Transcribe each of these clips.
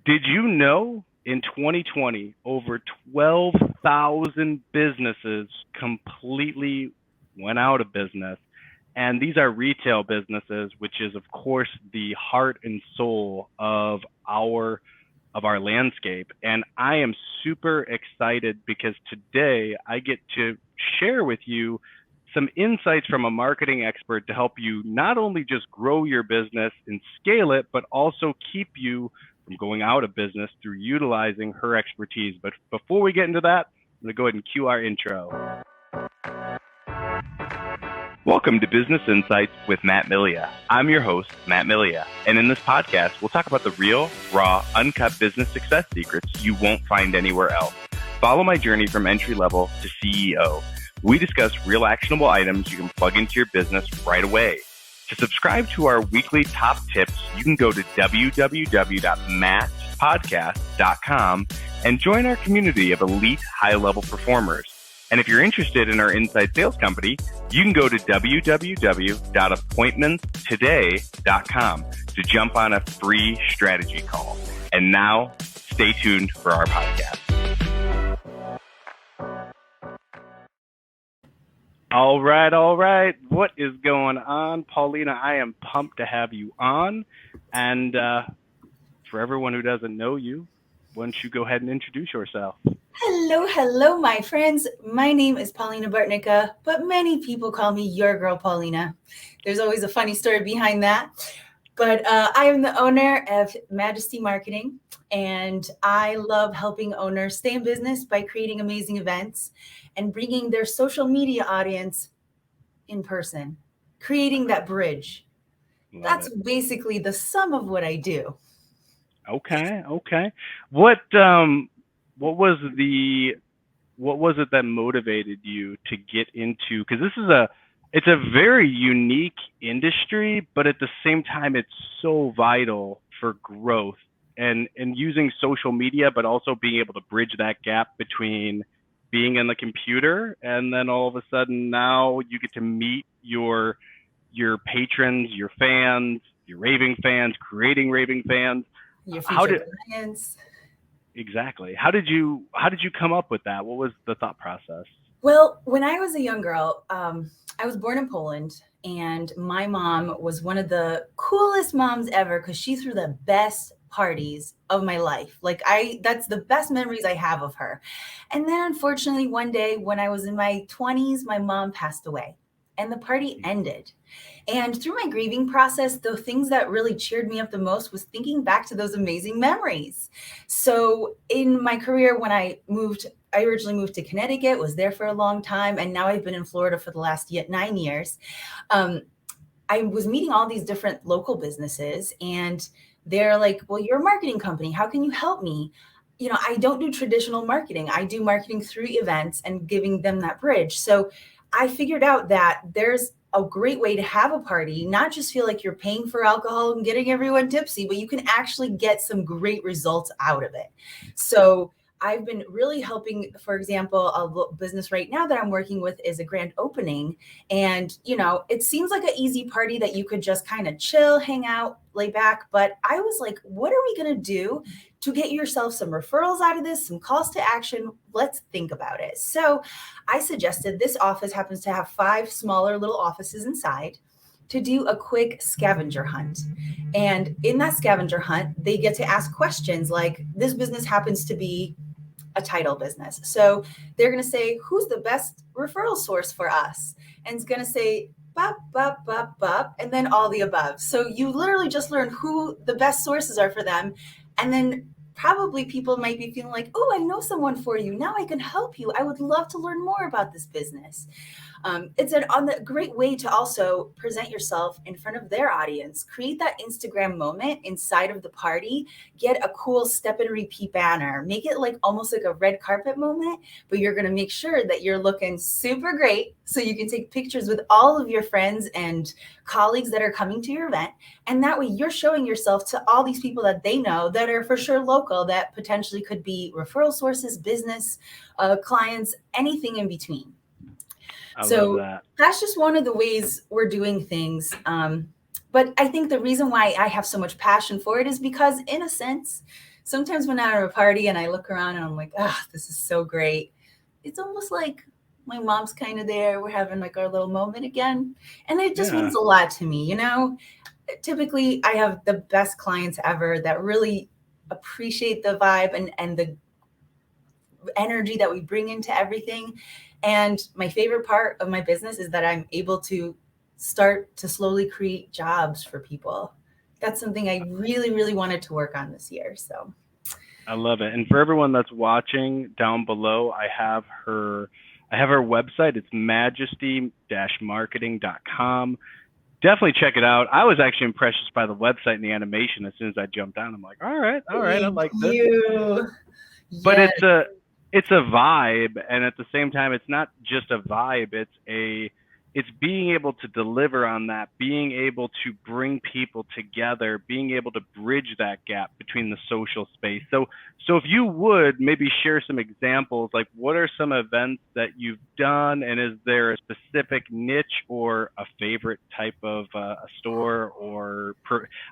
Did you know in 2020, over 12,000 businesses completely went out of business? And these are retail businesses, which is, of course, the heart and soul of our landscape. And I am super excited because today I get to share with you some insights from a marketing expert to help you not only just grow your business and scale it, but also keep you from going out of business through utilizing her expertise. But before we get into that, I'm going to go ahead and cue our intro. Welcome to Business Insights with Matt Milia. I'm your host, Matt Milia, and in this podcast, we'll talk about the real, raw, uncut business success secrets you won't find anywhere else. Follow my journey from entry level to CEO. We discuss real actionable items you can plug into your business right away. To subscribe to our weekly top tips, you can go to www.mattpodcast.com and join our community of elite high-level performers. And if you're interested in our inside sales company, you can go to www.appointmentstoday.com to jump on a free strategy call. And now, stay tuned for our podcast. All right. What is going on, Paulina? I am pumped to have you on. And for everyone who doesn't know you, why don't you go ahead and introduce yourself? Hello, my friends. My name is Paulina Bartnicka, but many people call me your girl, Paulina. There's always a funny story behind that. But I am the owner of Majesty Marketing, and I love helping owners stay in business by creating amazing events and bringing their social media audience in person, creating that bridge. That's basically the sum of what I do. Okay. What was it that motivated you to get into, because it's a very unique industry, but at the same time it's so vital for growth and using social media, but also being able to bridge that gap between being in the computer and then all of a sudden now you get to meet your patrons, your fans, your raving fans, creating raving fans. Your future clients. Exactly. How did you come up with that? What was the thought process? Well, when I was a young girl, I was born in Poland, and my mom was one of the coolest moms ever because she threw the best parties of my life. That's the best memories I have of her. And then unfortunately, one day when I was in my 20s, my mom passed away and the party ended. And through my grieving process, the things that really cheered me up the most was thinking back to those amazing memories. So in my career, when I originally moved to Connecticut, was there for a long time, and now I've been in Florida for the last 9 years. I was meeting all these different local businesses, and they're like, well, you're a marketing company. How can you help me? I don't do traditional marketing. I do marketing through events and giving them that bridge. So I figured out that there's a great way to have a party, not just feel like you're paying for alcohol and getting everyone tipsy, but you can actually get some great results out of it. So I've been really helping, for example, a business right now that I'm working with is a grand opening. And, it seems like an easy party that you could just kind of chill, hang out, lay back. But I was like, what are we going to do to get yourself some referrals out of this, some calls to action? Let's think about it. So I suggested, this office happens to have 5 smaller little offices inside, to do a quick scavenger hunt. And in that scavenger hunt, they get to ask questions like, this business happens to be a title business. So they're going to say, who's the best referral source for us? And it's going to say, bop, bop, bop, bop, and then all the above. So you literally just learn who the best sources are for them. And then probably people might be feeling like, oh, I know someone for you. Now I can help you. I would love to learn more about this business. It's a great way to also present yourself in front of their audience, create that Instagram moment inside of the party, get a cool step and repeat banner, make it almost like a red carpet moment, but you're going to make sure that you're looking super great so you can take pictures with all of your friends and colleagues that are coming to your event. And that way you're showing yourself to all these people that they know that are for sure local, that potentially could be referral sources, business, clients, anything in between. I love that. That's just one of the ways we're doing things. But I think the reason why I have so much passion for it is because, in a sense, sometimes when I'm at a party and I look around and I'm like, ah, this is so great. It's almost like my mom's kind of there. We're having like our little moment again. And it just Yeah. means a lot to me, you know? Typically I have the best clients ever that really appreciate the vibe and the energy that we bring into everything. And my favorite part of my business is that I'm able to start to slowly create jobs for people. That's something I really, really wanted to work on this year. So I love it. And for everyone that's watching down below, I have her website. It's majesty-marketing.com. Definitely check it out. I was actually impressed just by the website and the animation as soon as I jumped on. I'm like, all right, I thank like this. you. But Yes. it's a vibe, and at the same time it's not just a vibe, it's being able to deliver on that, being able to bring people together, being able to bridge that gap between the social space. So if you would maybe share some examples, like what are some events that you've done, and is there a specific niche or a favorite type of a store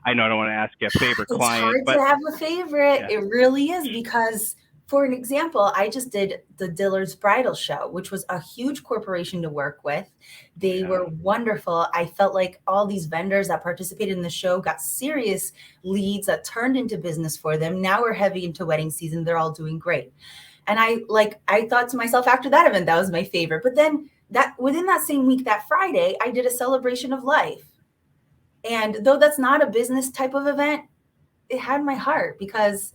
I know I don't want to ask you a favorite It's client, hard to but have a favorite. yeah. It really is because, for an example, I just did the Dillards Bridal show, which was a huge corporation to work with. They Yeah. were wonderful. I felt like all these vendors that participated in the show got serious leads that turned into business for them. Now we're heavy into wedding season. They're all doing great. And I thought to myself after that event, that was my favorite. But then that within that same week, that Friday, I did a celebration of life. And though that's not a business type of event, it had my heart because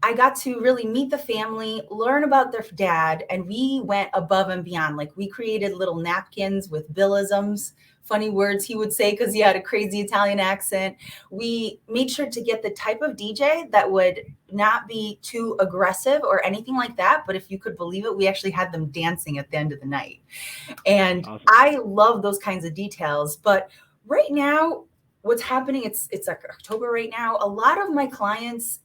I got to really meet the family, learn about their dad, and we went above and beyond. Like we created little napkins with Billisms, funny words he would say because he had a crazy Italian accent. We made sure to get the type of DJ that would not be too aggressive or anything like that. But if you could believe it, we actually had them dancing at the end of the night. And Awesome. I love those kinds of details. But right now, what's happening, it's like October right now. A lot of my clients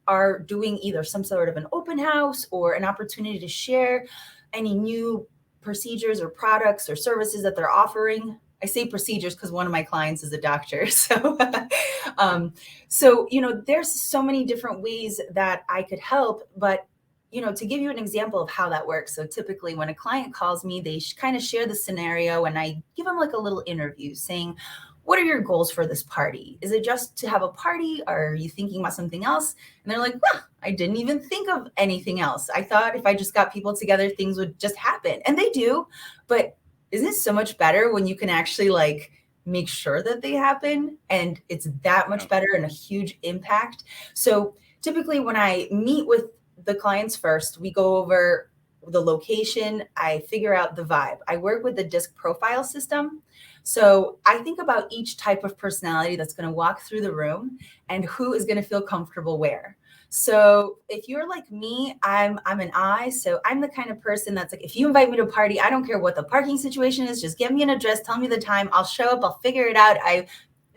are doing either some sort of an open house or an opportunity to share any new procedures or products or services that they're offering. I say procedures because one of my clients is a doctor. So you know, there's so many different ways that I could help. But you know, to give you an example of how that works. So typically when a client calls me, they kind of share the scenario and I give them like a little interview saying, what are your goals for this party? Is it just to have a party? Or are you thinking about something else? And they're like, well, I didn't even think of anything else. I thought if I just got people together, things would just happen. And they do. But isn't it so much better when you can actually like make sure that they happen? And it's that much better and a huge impact. So typically when I meet with the clients first, we go over the location. I figure out the vibe. I work with the disc profile system. So I think about each type of personality that's going to walk through the room and who is going to feel comfortable where. So if you're like me, I'm an I. So I'm the kind of person that's like, if you invite me to a party, I don't care what the parking situation is. Just give me an address, tell me the time. I'll show up. I'll figure it out. I'm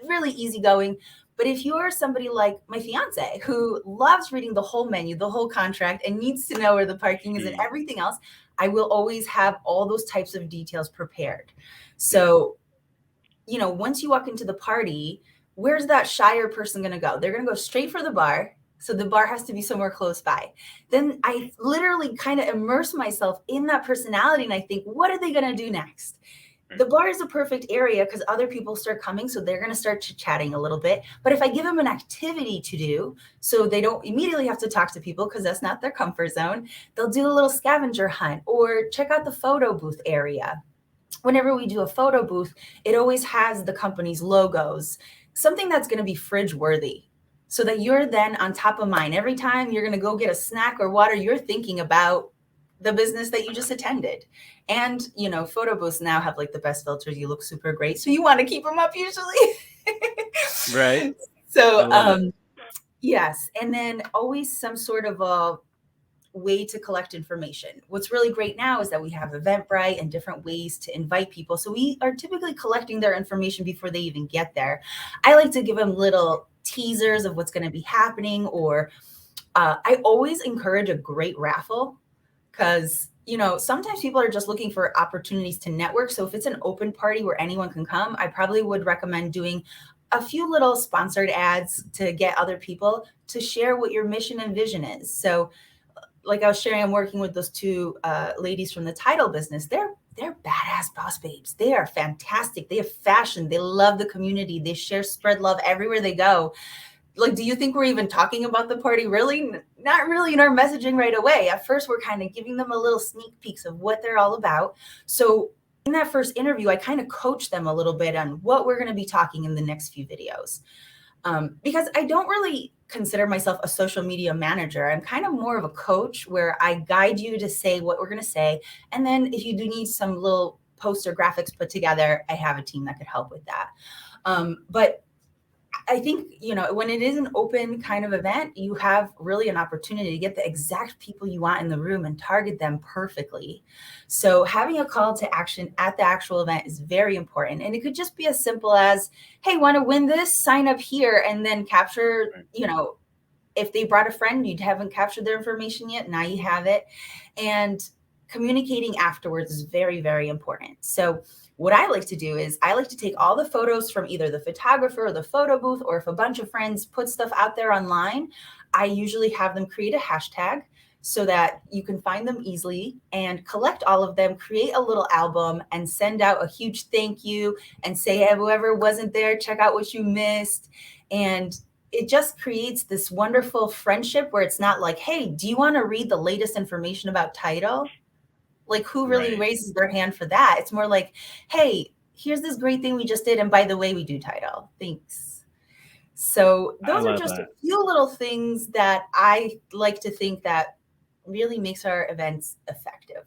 really easygoing. But if you're somebody like my fiance who loves reading the whole menu, the whole contract, and needs to know where the parking is and everything else, I will always have all those types of details prepared. So, you know, once you walk into the party, where's that shyer person going to go? They're going to go straight for the bar. So the bar has to be somewhere close by. Then I literally kind of immerse myself in that personality and I think, what are they going to do next? The bar is a perfect area because other people start coming. So they're going to start chatting a little bit. But if I give them an activity to do, so they don't immediately have to talk to people because that's not their comfort zone, they'll do a little scavenger hunt or check out the photo booth area. Whenever we do a photo booth, it always has the company's logos, something that's going to be fridge worthy so that you're then on top of mind. Every time you're going to go get a snack or water, you're thinking about the business that you just attended. And, you know, photo booths now have like the best filters. You look super great. So you want to keep them up usually. Right. So, yes. And then always some sort of a way to collect information. What's really great now is that we have Eventbrite and different ways to invite people. So we are typically collecting their information before they even get there. I like to give them little teasers of what's going to be happening, or I always encourage a great raffle because, you know, sometimes people are just looking for opportunities to network. So if it's an open party where anyone can come, I probably would recommend doing a few little sponsored ads to get other people to share what your mission and vision is. So like I was sharing, I'm working with those two ladies from the title business. They're badass boss babes. They are fantastic. They have fashion. They love the community. They share, spread love everywhere they go. Like, do you think we're even talking about the party? Really? Not really in our messaging right away. At first, we're kind of giving them a little sneak peeks of what they're all about. So in that first interview, I kind of coached them a little bit on what we're going to be talking in the next few videos. Because I don't really consider myself a social media manager. I'm kind of more of a coach where I guide you to say what we're going to say. And then if you do need some little posts or graphics put together, I have a team that could help with that. But I think, when it is an open kind of event, you have really an opportunity to get the exact people you want in the room and target them perfectly. So having a call to action at the actual event is very important. And it could just be as simple as, hey, want to win this? Sign up here, and then capture, if they brought a friend, you haven't captured their information yet, now you have it. And communicating afterwards is very, very important. So what I like to do is I like to take all the photos from either the photographer or the photo booth, or if a bunch of friends put stuff out there online, I usually have them create a hashtag so that you can find them easily and collect all of them, create a little album, and send out a huge thank you and say, hey, whoever wasn't there, check out what you missed. And it just creates this wonderful friendship where it's not like, hey, do you want to read the latest information about title? Like, who really raises their hand for that? It's more like, hey, here's this great thing we just did. And by the way, we do title. Thanks. So those are just a few little things that I like to think that really makes our events effective.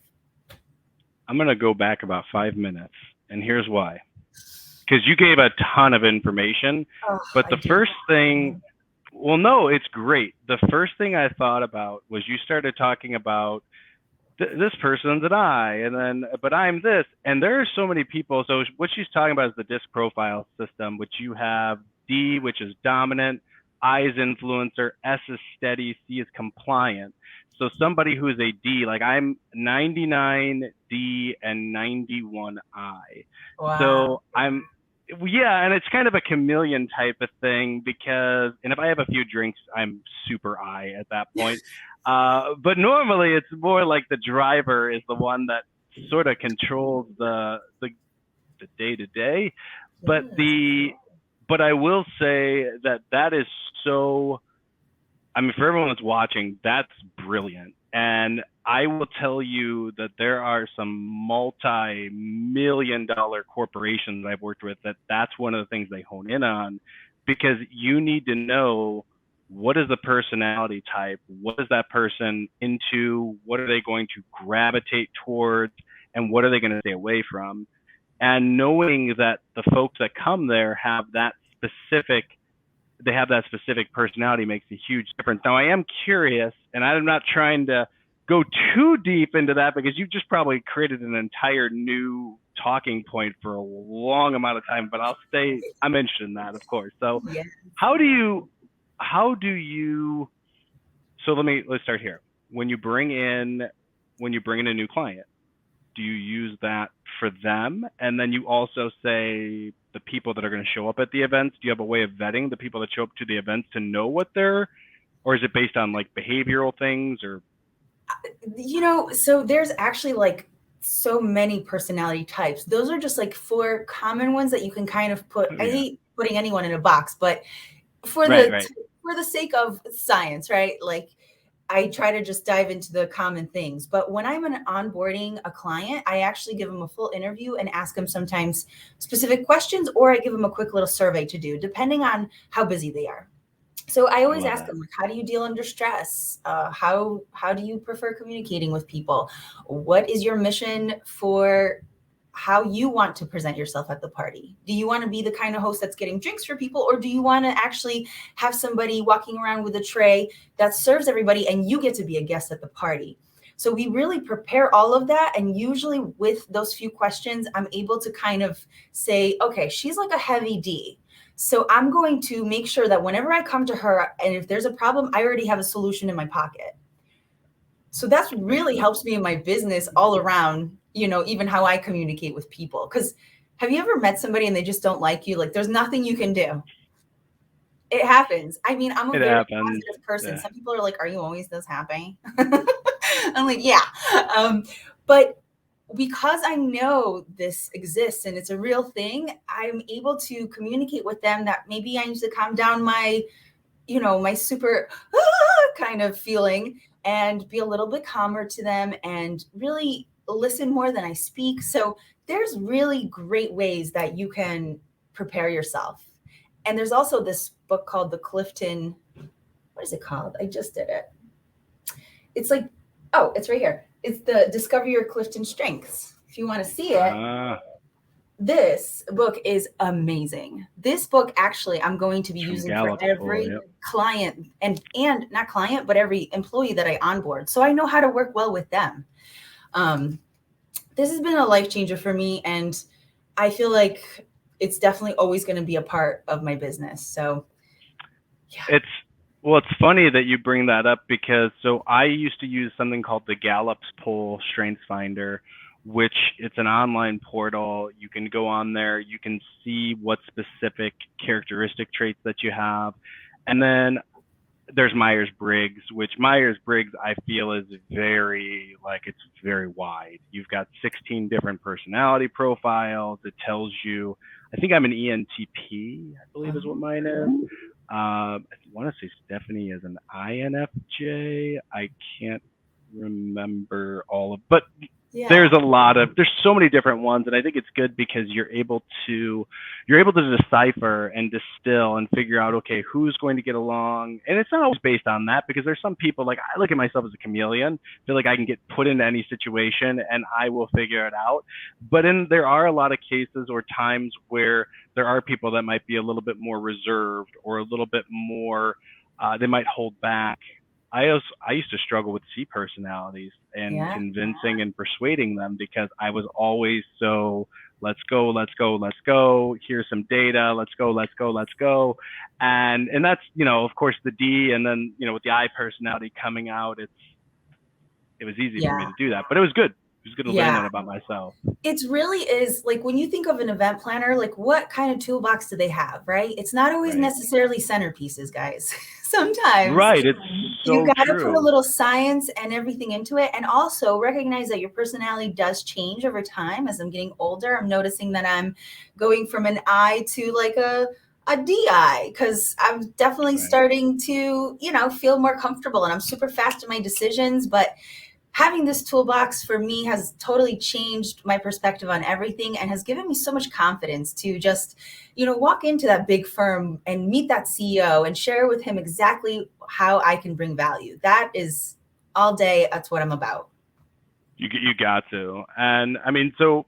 I'm going to go back about 5 minutes. And here's why. Because you gave a ton of information. But the first thing, well, no, it's great. The first thing I thought about was you started talking about this person's an I, and then, but I'm this. And there are so many people. So what she's talking about is the disc profile system, which you have D, which is dominant, I is influencer, S is steady, C is compliant. So somebody who is a D, like I'm 99 D and 91 I. Wow. So and it's kind of a chameleon type of thing because, and if I have a few drinks, I'm super I at that point. But normally it's more like the driver is the one that sort of controls the day to day. But I will say that is so, I mean, for everyone that's watching, that's brilliant. And I will tell you that there are some multi-million-dollar corporations I've worked with that's one of the things they hone in on, because you need to know what is the personality type, what is that person into, what are they going to gravitate towards, and what are they going to stay away from. And knowing that the folks that come there have that specific personality makes a huge difference. Now, I am curious, and I'm not trying to go too deep into that because you just probably created an entire new talking point for a long amount of time, but I'm interested in that, of course. So yes. So let's start here. When you bring in a new client, do you use that for them? And then you also say the people that are going to show up at the events, do you have a way of vetting the people that show up to the events to know or is it based on like behavioral things or? So there's actually like so many personality types. Those are just like 4 common ones that you can kind of put, I hate putting anyone in a box, but for the sake of science, right? Like I try to just dive into the common things. But when I'm onboarding a client, I actually give them a full interview and ask them sometimes specific questions, or I give them a quick little survey to do, depending on how busy they are. So I always ask them, like, how do you deal under stress? How do you prefer communicating with people? What is your mission for how you want to present yourself at the party? Do you want to be the kind of host that's getting drinks for people, or do you want to actually have somebody walking around with a tray that serves everybody and you get to be a guest at the party? So we really prepare all of that. And usually with those few questions, I'm able to kind of say, okay, she's like a heavy D. So I'm going to make sure that whenever I come to her, and if there's a problem, I already have a solution in my pocket. So that's really helps me in my business all around, even how I communicate with people. Because Have you ever met somebody and they just don't like you? Like there's nothing you can do. It happens. I mean, I'm a It very happens. positive person. Yeah. Some people are like, are you always this happy? I'm like, yeah. But because I know this exists and it's a real thing, I'm able to communicate with them that maybe I need to calm down my, my super kind of feeling and be a little bit calmer to them and really listen more than I speak. So there's really great ways that you can prepare yourself. And there's also this book called the Clifton, what is it called? I just did it. It's like, oh, it's right here. It's the Discover Your Clifton Strengths. If you want to see it, this book is amazing. This book, actually, I'm going to be using for every client and not client, but every employee that I onboard. So I know how to work well with them. This has been a life changer for me. And I feel like it's definitely always going to be a part of my business. So yeah. It's funny that you bring that up because so I used to use something called the Gallup's Poll Strengths Finder, which it's an online portal. You can go on there, you can see what specific characteristic traits that you have. And then there's Myers-Briggs, which Myers-Briggs I feel is very wide. You've got 16 different personality profiles. It tells you, I think I'm an ENTP, I believe is what mine is. I want to say Stephanie is an INFJ. I can't remember all of, but yeah. There's so many different ones, and I think it's good because you're able to decipher and distill and figure out, okay, who's going to get along. And it's not always based on that, because there's some people, like I look at myself as a chameleon, feel like I can get put into any situation and I will figure it out. But there are a lot of cases or times where there are people that might be a little bit more reserved or a little bit more, they might hold back. I used to struggle with C personalities and convincing and persuading them, because I was always so, let's go. Here's some data. Let's go. And that's, of course, the D, and then, with the I personality coming out, it was easy for me to do that, but it was good. It was good to learn that about myself. It really is. Like when you think of an event planner, like what kind of toolbox do they have, right? It's not always necessarily centerpieces, guys. Sometimes it's so you got to put a little science and everything into it, and also recognize that your personality does change over time. As I'm getting older, I'm noticing that I'm going from an I to like a DI, because I'm definitely starting to, feel more comfortable, and I'm super fast in my decisions. But having this toolbox for me has totally changed my perspective on everything and has given me so much confidence to just, walk into that big firm and meet that CEO and share with him exactly how I can bring value. That is all day. That's what I'm about. You got to. And I mean, so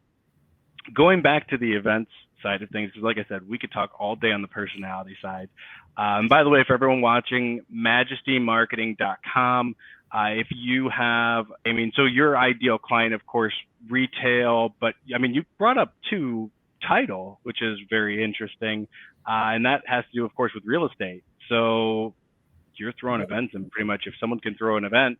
going back to the events side of things, because like I said, we could talk all day on the personality side. By the way, for everyone watching, majestymarketing.com. If you have, so your ideal client, of course, retail, but you brought up too, title, which is very interesting. And that has to do, of course, with real estate. So you're throwing events, and pretty much if someone can throw an event.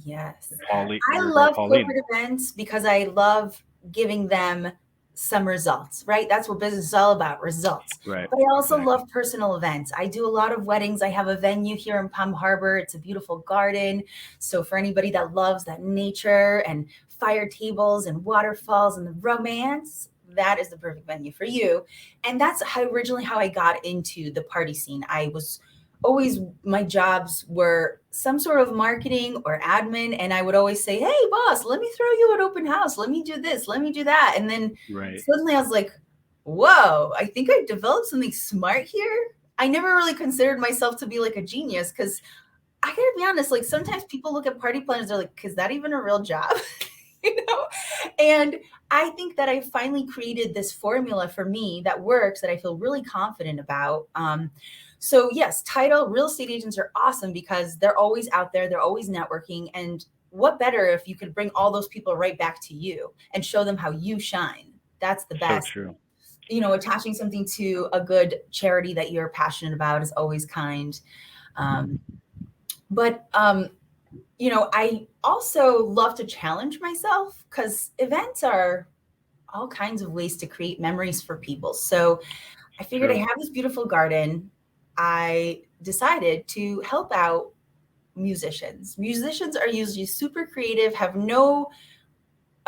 Yes. I love corporate events because I love giving them some results, right? That's what business is all about, results. Right. But I also love personal events. I do a lot of weddings. I have a venue here in Palm Harbor. It's a beautiful garden. So for anybody that loves that nature and fire tables and waterfalls and the romance, that is the perfect venue for you. And that's originally how I got into the party scene. I was always, my jobs were some sort of marketing or admin. And I would always say, hey, boss, let me throw you an open house. Let me do this. Let me do that. And then suddenly I was like, whoa, I think I developed something smart here. I never really considered myself to be like a genius, because I gotta be honest, like sometimes people look at party planners, they're like, is that even a real job? And I think that I finally created this formula for me that works, that I feel really confident about. So yes, title, real estate agents are awesome because they're always out there. They're always networking. And what better if you could bring all those people right back to you and show them how you shine? That's the best. So true. Attaching something to a good charity that you're passionate about is always kind. But I also love to challenge myself, because events are all kinds of ways to create memories for people. So I figured I True. have this beautiful garden. I decided to help out musicians. Musicians are usually super creative, have no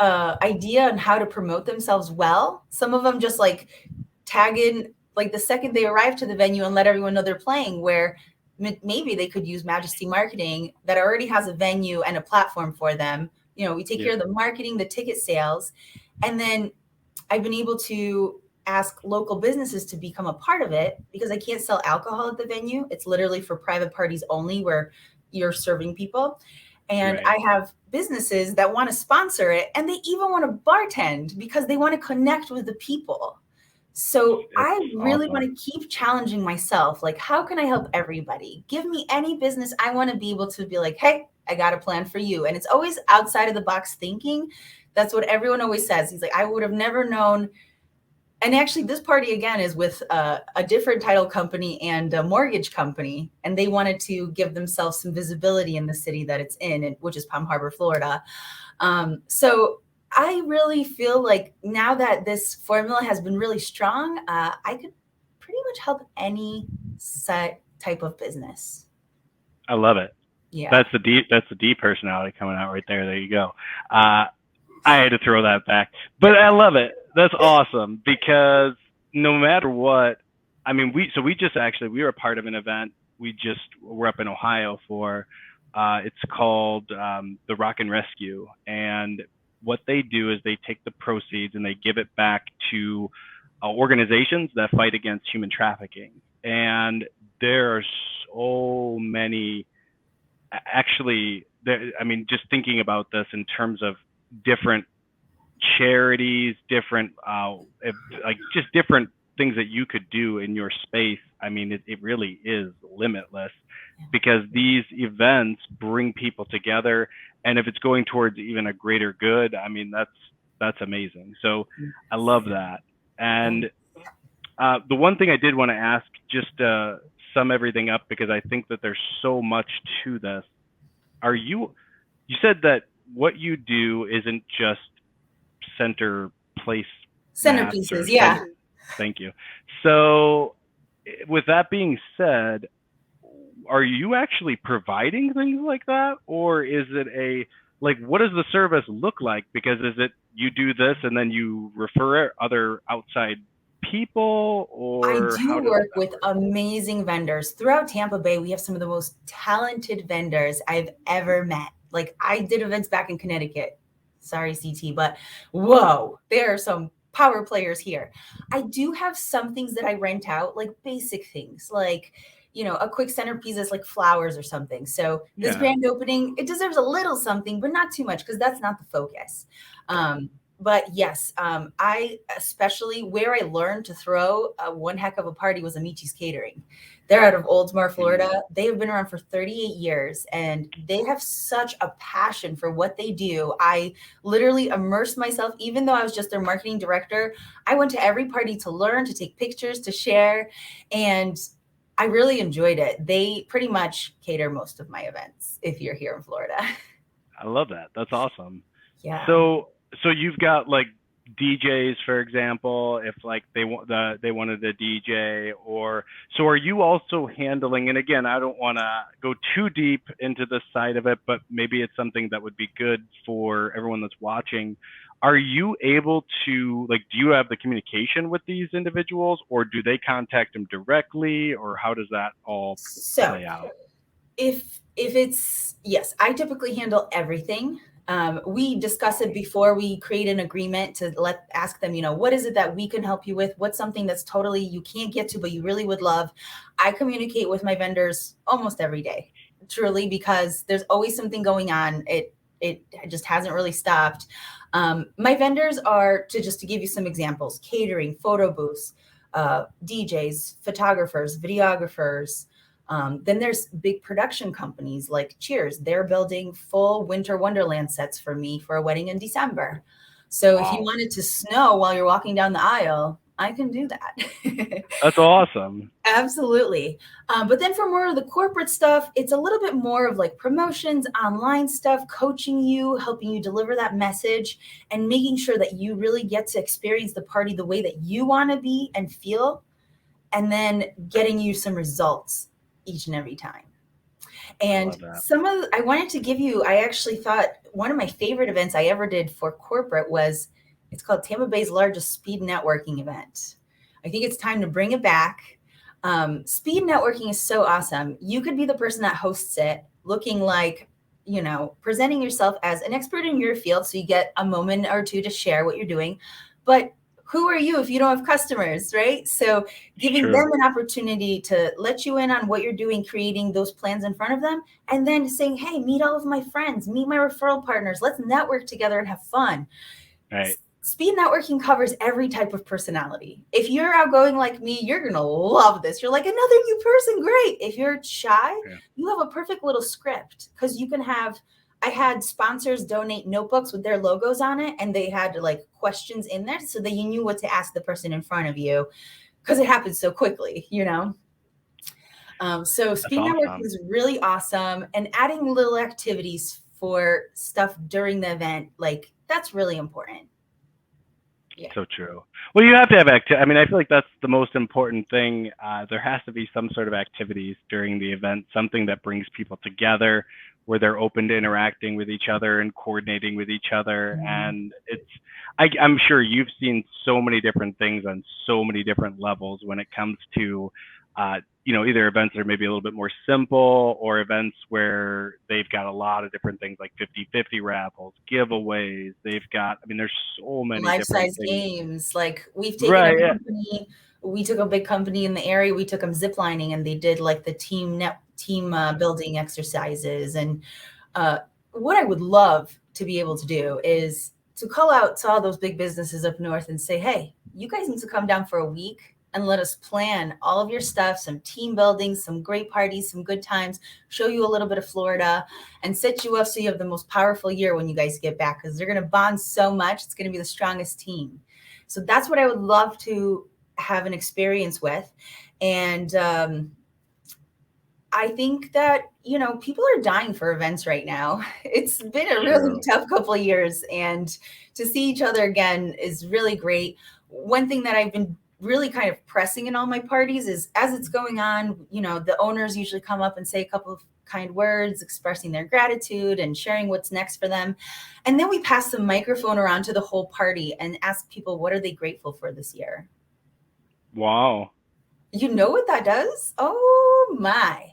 idea on how to promote themselves well. Some of them just like tag in like the second they arrive to the venue and let everyone know they're playing, where maybe they could use Majesty Marketing that already has a venue and a platform for them. You know, we take care of the marketing, the ticket sales, and then I've been able to ask local businesses to become a part of it because I can't sell alcohol at the venue. It's literally for private parties only where you're serving people. And Right. I have businesses that want to sponsor it and they even want to bartend because they want to connect with the people. So It's I really want awesome. to keep challenging myself. Like, how can I help everybody? Give me any business. I want to be able to be like, hey, I got a plan for you. And it's always outside of the box thinking. That's what everyone always says. He's like, I would have never known. And actually, this party again is with a different title company and a mortgage company. And they wanted to give themselves some visibility in the city that it's in, which is Palm Harbor, Florida. So I really feel like now that this formula has been really strong, I could pretty much help any set type of business. I love it. Yeah. That's the D personality coming out right there. There you go. I had to throw that back, but I love it. That's awesome because no matter what, I mean, we were a part of an event. We're up in Ohio for, it's called the Rock and Rescue. And what they do is they take the proceeds and they give it back to organizations that fight against human trafficking. And there are so many, actually, I mean, just thinking about this in terms of different charities, different like just different things that you could do in your space. I mean, it really is limitless because these events bring people together, and if it's going towards even a greater good, I mean, that's amazing. So I love that. And the one thing I did want to ask, just to sum everything up, because I think that there's so much to this. You said that what you do isn't just center place Centerpieces. Yeah. Thank you. So with that being said, are you actually providing things like that, or is it what does the service look like? Because is it you do this and then you refer other outside people, I or how do does work that with work? amazing vendors. Throughout Tampa Bay, we have some of the most talented vendors I've ever met. Like I did events back in Connecticut. Sorry, CT, but whoa, there are some power players here. I do have some things that I rent out, like basic things, like a quick centerpiece is like flowers or something. So this Yeah. grand opening, it deserves a little something, but not too much because that's not the focus. But yes, I especially where I learned to throw one heck of a party was Amici's Catering. They're out of Oldsmar, Florida. They have been around for 38 years and they have such a passion for what they do. I literally immersed myself, even though I was just their marketing director. I went to every party to learn, to take pictures, to share, and I really enjoyed it. They pretty much cater most of my events if you're here in Florida. I love that. That's awesome. Yeah. So you've got like DJs, for example, if like they wanted a DJ, or so are you also handling, and again, I don't want to go too deep into this side of it, but maybe it's something that would be good for everyone that's watching. Are you able to, like, do you have the communication with these individuals, or do they contact them directly, or how does that all So play out? if it's, yes, I typically handle everything. We discuss it before we create an agreement to ask them, what is it that we can help you with? What's something that's totally you can't get to, but you really would love? I communicate with my vendors almost every day, truly, because there's always something going on. It just hasn't really stopped. My vendors are, to give you some examples: catering, photo booths, DJs, photographers, videographers. Then there's big production companies like Cheers. They're building full winter wonderland sets for me for a wedding in December. So if you Wow. want it to snow while you're walking down the aisle, I can do that. That's awesome. Absolutely. But then for more of the corporate stuff, it's a little bit more of like promotions, online stuff, coaching you, helping you deliver that message, and making sure that you really get to experience the party the way that you want to be and feel, and then getting you some results each and every time. I And love that. I wanted to give you, I actually thought one of my favorite events I ever did for corporate was, it's called Tampa Bay's largest speed networking event. I think it's time to bring it back. Speed networking is so awesome. You could be the person that hosts it, looking like, presenting yourself as an expert in your field. So you get a moment or two to share what you're doing. But who are you if you don't have customers, right? So giving them an opportunity to let you in on what you're doing, creating those plans in front of them, and then saying, hey, meet all of my friends, meet my referral partners, let's network together and have fun. Right. Speed networking covers every type of personality. If you're outgoing like me, you're going to love this. You're like, another new person, great. If you're shy, you have a perfect little script, because you can have, I had sponsors donate notebooks with their logos on it, and they had like questions in there so that you knew what to ask the person in front of you, because it happens so quickly, So speed networking is really awesome, and adding little activities for stuff during the event, like that's really important. Yeah. So true. Well, you have to have activity. I mean, I feel like that's the most important thing. There has to be some sort of activities during the event, something that brings people together, where they're open to interacting with each other and coordinating with each other. Mm-hmm. And I'm sure you've seen so many different things on so many different levels when it comes to, either events that are maybe a little bit more simple, or events where they've got a lot of different things like 50-50 raffles, giveaways. They've got, there's so many life-size games. Like we've taken we took a big company in the area, we took them ziplining, and they did like the team building exercises. And what I would love to be able to do is to call out to all those big businesses up north and say, hey, you guys need to come down for a week and let us plan all of your stuff, some team building, some great parties, some good times, show you a little bit of Florida, and set you up so you have the most powerful year when you guys get back, because they're going to bond so much. It's going to be the strongest team. So that's what I would love to have an experience with. And I think that, people are dying for events right now. It's been a really tough couple of years, and to see each other again is really great. One thing that I've been really kind of pressing in all my parties is, as it's going on, the owners usually come up and say a couple of kind words expressing their gratitude and sharing what's next for them. And then we pass the microphone around to the whole party and ask people, what are they grateful for this year? Wow. You know what that does? Oh my.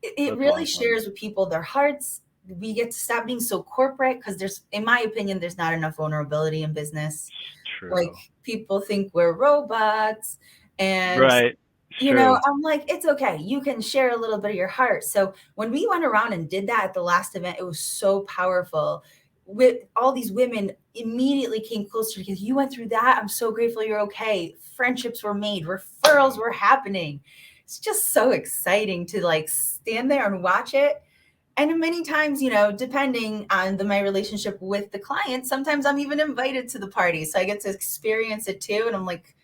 It really shares with people their hearts. We get to stop being so corporate, because in my opinion, there's not enough vulnerability in business. True. Like, people think we're robots, and I'm like, it's okay. You can share a little bit of your heart. So when we went around and did that at the last event, it was so powerful. With all these women immediately came closer, because you went through that. I'm so grateful you're okay. Friendships were made, referrals were happening. It's just so exciting to like stand there and watch it. And many times, depending on my relationship with the client, sometimes I'm even invited to the party. So I get to experience it too. And I'm like,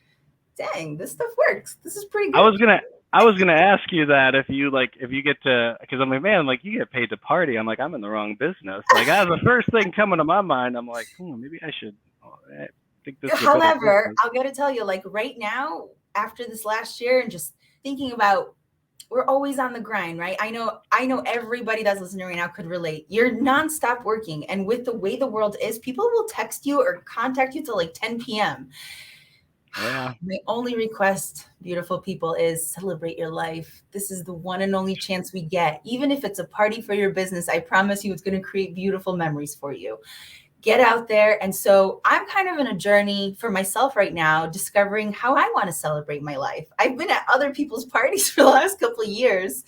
dang, this stuff works. This is pretty good. I was gonna ask you that if you get to, because I'm like, man, like, you get paid to party. I'm like, I'm in the wrong business. Like, as the first thing coming to my mind, I'm like, maybe I should. I think this. However, I'll gotta tell you, like right now, after this last year, and just thinking about, we're always on the grind, right? I know everybody that's listening right now could relate. You're nonstop working. And with the way the world is, people will text you or contact you till like 10 p.m. Yeah. My only request, beautiful people, is celebrate your life. This is the one and only chance we get. Even if it's a party for your business, I promise you it's going to create beautiful memories for you. Get out there. And so I'm kind of in a journey for myself right now, discovering how I want to celebrate my life. I've been at other people's parties for the last couple of years.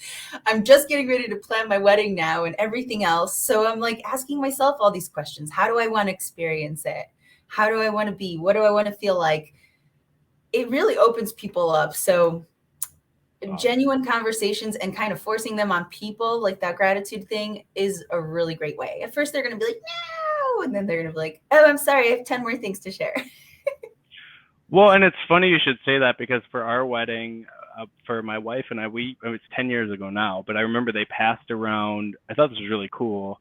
I'm just getting ready to plan my wedding now and everything else. So I'm like asking myself all these questions. How do I want to experience it? How do I want to be? What do I want to feel like? It really opens people up. So genuine conversations and kind of forcing them on people, like that gratitude thing, is a really great way. At first, they're going to be like, no. And then they're going to be like, oh, I'm sorry, I have 10 more things to share. Well, and it's funny you should say that because for our wedding, for my wife and it's 10 years ago now, but I remember they passed around, I thought this was really cool.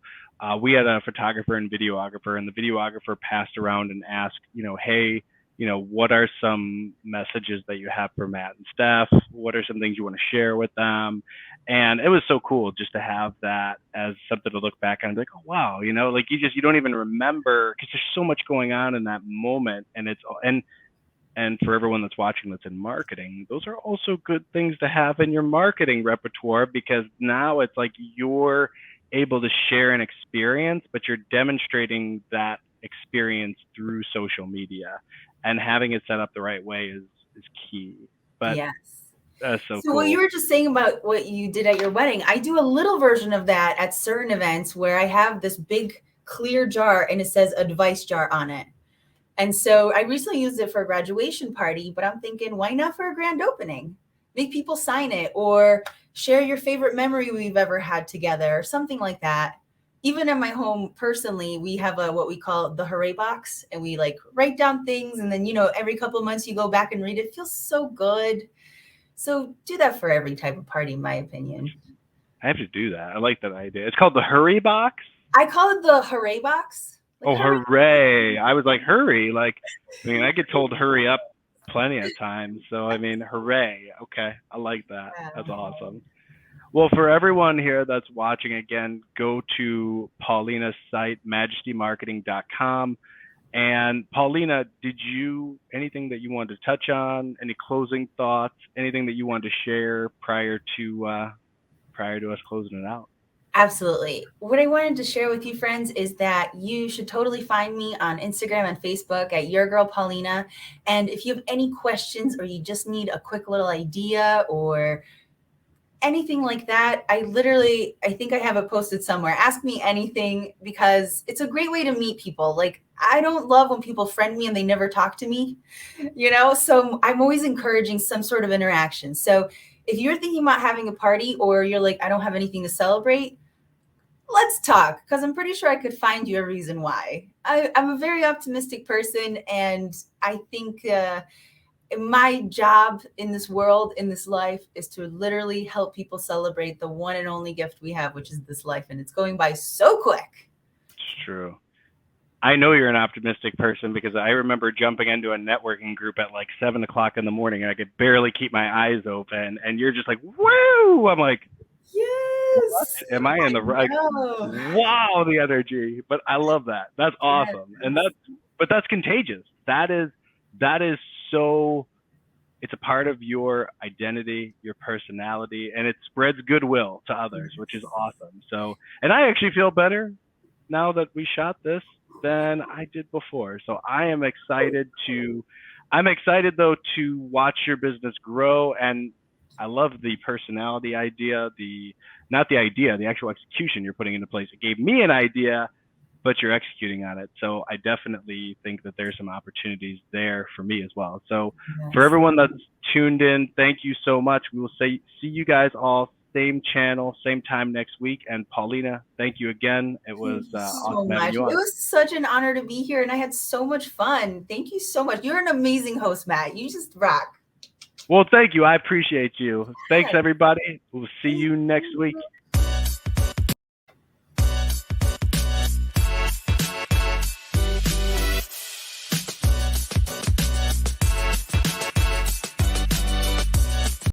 We had a photographer and videographer, and the videographer passed around and asked, hey, what are some messages that you have for Matt and Steph? What are some things you want to share with them? And it was so cool just to have that as something to look back on and be like, oh, wow, like you don't even remember because there's so much going on in that moment. And for everyone that's watching that's in marketing, those are also good things to have in your marketing repertoire because now it's like you're able to share an experience, but you're demonstrating that experience through social media. And having it set up the right way is key. But Yes. that's so So what you cool. were just saying about what you did at your wedding, I do a little version of that at certain events where I have this big clear jar and it says advice jar on it. And so I recently used it for a graduation party, but I'm thinking, why not for a grand opening? Make people sign it or share your favorite memory we've ever had together or something like that. Even at my home personally, we have what we call the hooray box, and we like write down things, and then every couple of months you go back and read it. It feels so good. So do that for every type of party, in my opinion. I have to do that. I like that idea. It's called the Hurry Box. I call it the hooray box. Like Oh, hurry. hooray. I was like, hurry. I get told hurry up plenty of times. So, hooray. Okay. I like that. That's awesome. Well, for everyone here that's watching, again, go to Paulina's site, majestymarketing.com. And Paulina, anything that you wanted to touch on? Any closing thoughts? Anything that you wanted to share prior to us closing it out? Absolutely. What I wanted to share with you, friends, is that you should totally find me on Instagram and Facebook at Your Girl Paulina. And if you have any questions or you just need a quick little idea or anything like that, I think I have it posted somewhere. Ask me anything because it's a great way to meet people. Like, I don't love when people friend me and they never talk to me, so I'm always encouraging some sort of interaction. So if you're thinking about having a party or you're like, I don't have anything to celebrate, let's talk because I'm pretty sure I could find you a reason why. I'm a very optimistic person, and I think my job in this world, in this life, is to literally help people celebrate the one and only gift we have, which is this life. And it's going by so quick. It's true. I know you're an optimistic person because I remember jumping into a networking group at like 7 o'clock in the morning and I could barely keep my eyes open. And you're just like, woo! I'm like, what? Yes. Am I in the right? Wow, the energy. But I love that. That's awesome. And that's contagious. That is so, it's a part of your identity, your personality, and it spreads goodwill to others, which is awesome. So, and I actually feel better now that we shot this than I did before. So I'm excited though to watch your business grow. And I love the personality idea, not the idea, the actual execution you're putting into place. It gave me an idea, but you're executing on it. So I definitely think that there's some opportunities there for me as well. So for everyone that's tuned in, thank you so much. We will see you guys all same channel, same time next week. And Paulina, thank you again. It was awesome having you on. It was such an honor to be here, and I had so much fun. Thank you so much. You're an amazing host, Matt. You just rock. Well, thank you. I appreciate you. Thanks, everybody. We'll see you next week.